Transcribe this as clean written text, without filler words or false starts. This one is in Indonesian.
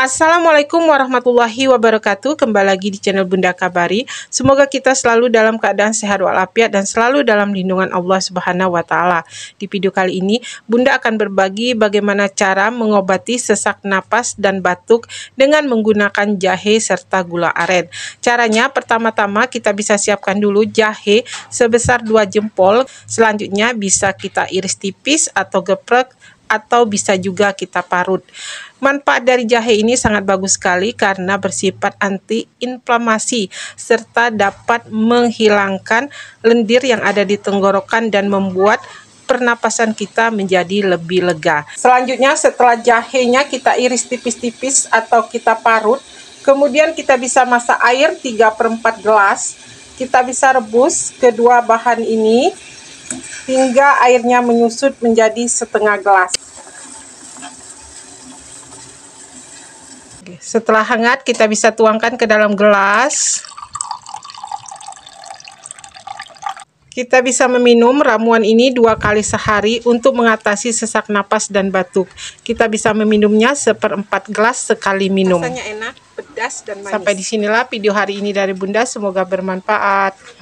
Assalamualaikum warahmatullahi wabarakatuh. Kembali lagi di channel Bunda Kabari. Semoga kita selalu dalam keadaan sehat walafiat dan selalu dalam lindungan Allah Subhanahu wa Ta'ala. Di video kali ini, Bunda akan berbagi bagaimana cara mengobati sesak napas dan batuk dengan menggunakan jahe serta gula aren. Caranya, pertama-tama kita bisa siapkan dulu jahe sebesar 2 jempol. Selanjutnya bisa kita iris tipis atau geprek, atau bisa juga kita parut. Manfaat dari jahe ini sangat bagus sekali karena bersifat anti-inflamasi serta dapat menghilangkan lendir yang ada di tenggorokan dan membuat pernapasan kita menjadi lebih lega. Selanjutnya, setelah jahenya kita iris tipis-tipis atau kita parut, kemudian kita bisa masak air 3/4 gelas. Kita bisa rebus kedua bahan ini hingga airnya menyusut menjadi setengah gelas. Setelah hangat, kita bisa tuangkan ke dalam gelas. Kita bisa meminum ramuan ini 2 kali sehari untuk mengatasi sesak napas dan batuk. Kita bisa meminumnya 1/4 gelas sekali minum. Rasanya enak, pedas, dan manis. Sampai disinilah video hari ini dari Bunda. Semoga bermanfaat.